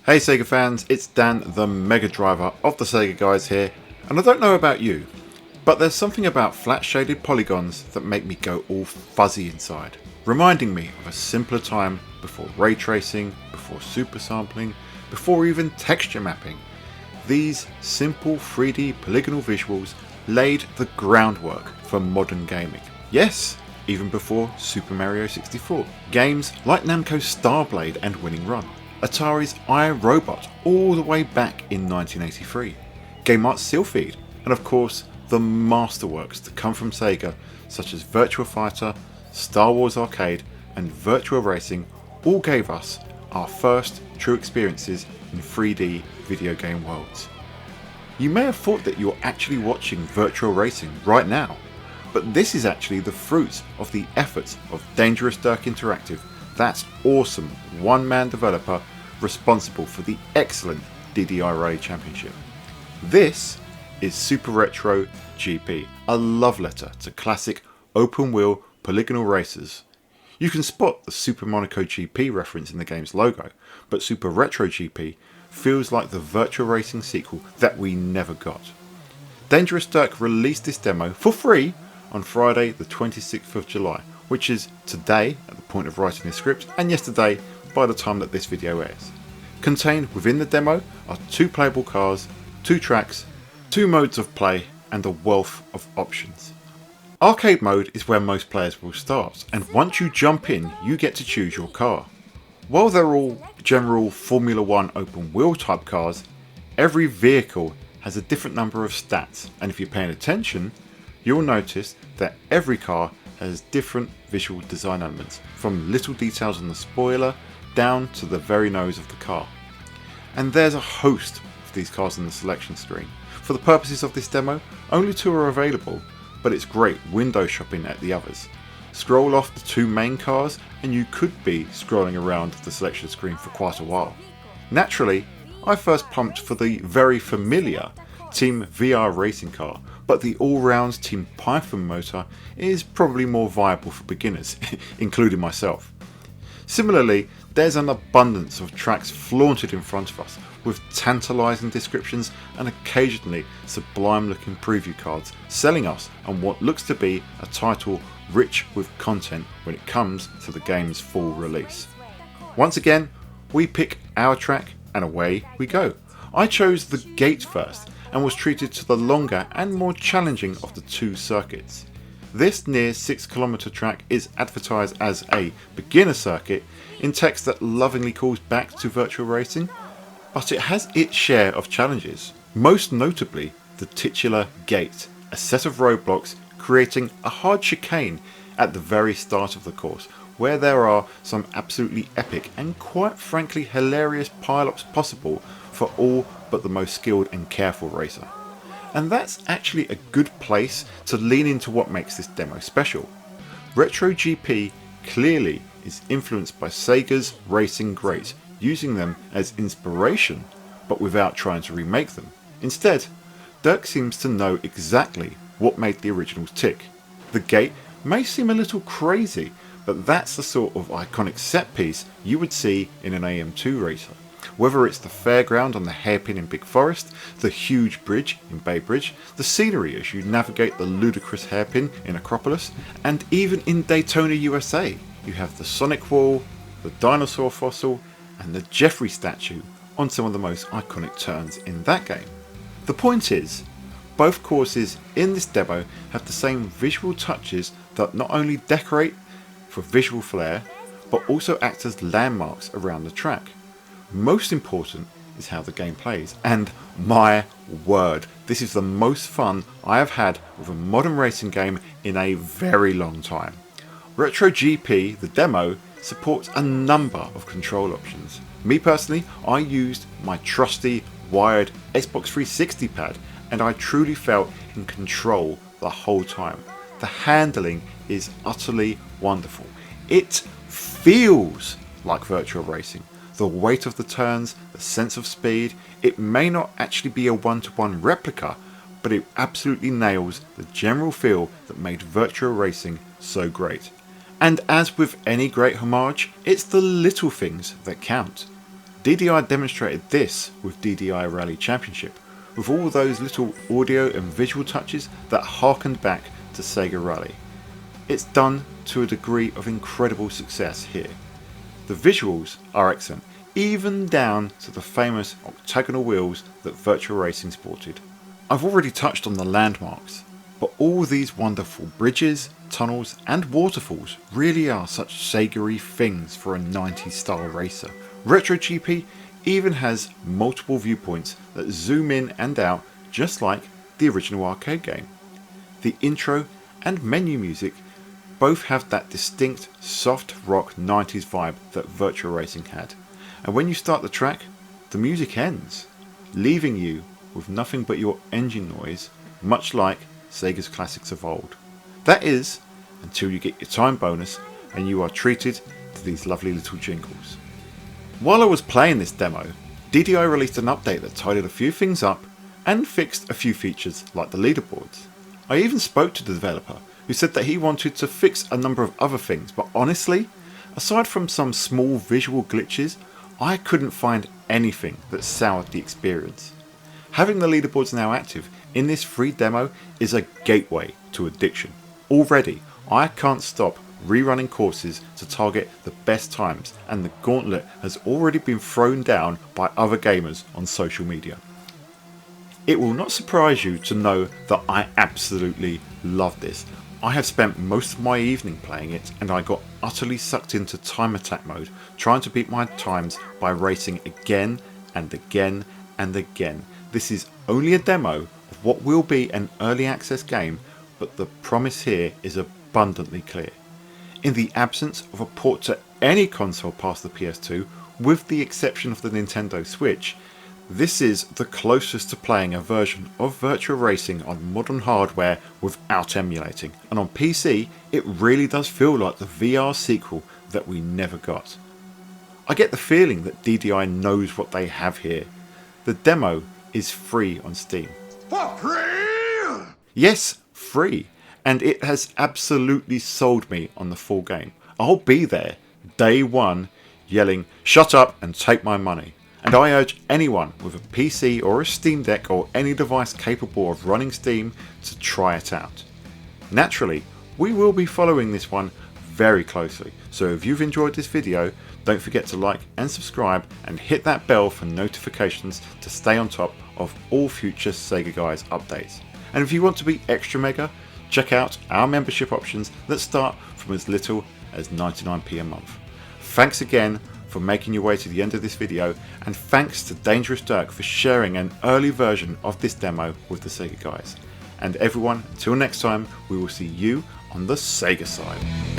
Hey Sega fans, it's Dan the Mega Driver of the Sega Guys here, and I don't know about you, but there's something about flat shaded polygons that make me go all fuzzy inside, reminding me of a simpler time before ray tracing, before super sampling, before even texture mapping. These simple 3D polygonal visuals laid the groundwork for modern gaming. Yes, even before Super Mario 64. Games like Namco's Starblade and Winning Run. Atari's iRobot all the way back in 1983, Game Art's Silpheed, and of course the masterworks to come from Sega such as Virtua Fighter, Star Wars Arcade and Virtua Racing all gave us our first true experiences in 3D video game worlds. You may have thought that you're actually watching Virtua Racing right now, but this is actually the fruit of the efforts of Dangerous Derk Interactive, that awesome one-man developer responsible for the excellent DDI Rally Championship. This is Super Retro GP, a love letter to classic open-wheel polygonal racers. You can spot the Super Monaco GP reference in the game's logo, but Super Retro GP feels like the Virtua Racing sequel that we never got. Dangerous Derk released this demo for free on Friday the 26th of July, which is today at the point of writing this script, and yesterday by the time that this video airs. Contained within the demo are 2 playable cars, 2 tracks, 2 modes of play, and a wealth of options. Arcade mode is where most players will start, and once you jump in you get to choose your car. While they're all general Formula 1 open wheel type cars, every vehicle has a different number of stats, and if you're paying attention you'll notice that every car has different visual design elements, from little details on the spoiler down to the very nose of the car. And there's a host of these cars on the selection screen. For the purposes of this demo, only 2 are available, but it's great window shopping at the others. Scroll off the 2 main cars and you could be scrolling around the selection screen for quite a while. Naturally, I first pumped for the very familiar Team VR racing car, but the all-round Team Python motor is probably more viable for beginners, including myself. Similarly, there's an abundance of tracks flaunted in front of us, with tantalising descriptions and occasionally sublime looking preview cards selling us on what looks to be a title rich with content when it comes to the game's full release. Once again, we pick our track and away we go. I chose the gate first and was treated to the longer and more challenging of the 2 circuits. This near 6km track is advertised as a beginner circuit in text that lovingly calls back to Virtua Racing, but it has its share of challenges, most notably the titular gate, a set of roadblocks creating a hard chicane at the very start of the course, where there are some absolutely epic and quite frankly hilarious pile-ups possible for all but the most skilled and careful racer. And that's actually a good place to lean into what makes this demo special. Retro GP clearly is influenced by Sega's racing greats, using them as inspiration, but without trying to remake them. Instead, Derk seems to know exactly what made the originals tick. The gate may seem a little crazy, but that's the sort of iconic set piece you would see in an AM2 racer. Whether it's the fairground on the hairpin in Big Forest, the huge bridge in Bay Bridge, the scenery as you navigate the ludicrous hairpin in Acropolis, and even in Daytona, USA, you have the Sonic Wall, the dinosaur fossil, and the Jeffrey statue on some of the most iconic turns in that game. The point is, both courses in this demo have the same visual touches that not only decorate for visual flair, but also act as landmarks around the track. Most important is how the game plays, and my word, this is the most fun I have had with a modern racing game in a very long time. Retro GP, the demo, supports a number of control options. Me personally, I used my trusty wired Xbox 360 pad, and I truly felt in control the whole time. The handling is utterly wonderful. It feels like Virtua Racing. The weight of the turns, the sense of speed, it may not actually be a one-to-one replica, but it absolutely nails the general feel that made Virtua Racing so great. And as with any great homage, it's the little things that count. DDI demonstrated this with DDI Rally Championship, with all those little audio and visual touches that harkened back to Sega Rally. It's done to a degree of incredible success here. The visuals are excellent, even down to the famous octagonal wheels that Virtua Racing sported. I've already touched on the landmarks, but all these wonderful bridges, tunnels and waterfalls really are such Sega-y things for a 90s style racer. Retro GP even has multiple viewpoints that zoom in and out just like the original arcade game. The intro and menu music both have that distinct soft rock 90s vibe that Virtua Racing had. And when you start the track, the music ends, leaving you with nothing but your engine noise, much like Sega's classics of old. That is, until you get your time bonus and you are treated to these lovely little jingles. While I was playing this demo, DDI released an update that tidied a few things up and fixed a few features like the leaderboards. I even spoke to the developer, who said that he wanted to fix a number of other things, but honestly, aside from some small visual glitches, I couldn't find anything that soured the experience. Having the leaderboards now active in this free demo is a gateway to addiction. Already, I can't stop rerunning courses to target the best times, and the gauntlet has already been thrown down by other gamers on social media. It will not surprise you to know that I absolutely love this. I have spent most of my evening playing it, and I got utterly sucked into time attack mode, trying to beat my times by racing again and again and again. This is only a demo of what will be an early access game, but the promise here is abundantly clear. In the absence of a port to any console past the PS2, with the exception of the Nintendo Switch, this is the closest to playing a version of Virtua Racing on modern hardware without emulating, and on PC it really does feel like the VR sequel that we never got. I get the feeling that DDI knows what they have here. The demo is free on Steam. For free? Yes, free, and it has absolutely sold me on the full game. I'll be there day one yelling, "Shut up and take my money." And I urge anyone with a PC or a Steam Deck or any device capable of running Steam to try it out. Naturally, we will be following this one very closely, so if you've enjoyed this video, don't forget to like and subscribe and hit that bell for notifications to stay on top of all future Sega Guys updates. And if you want to be extra mega, check out our membership options that start from as little as 99p a month. Thanks again for making your way to the end of this video, and thanks to Dangerous Derk for sharing an early version of this demo with the Sega Guys. And everyone, until next time, we will see you on the Sega side.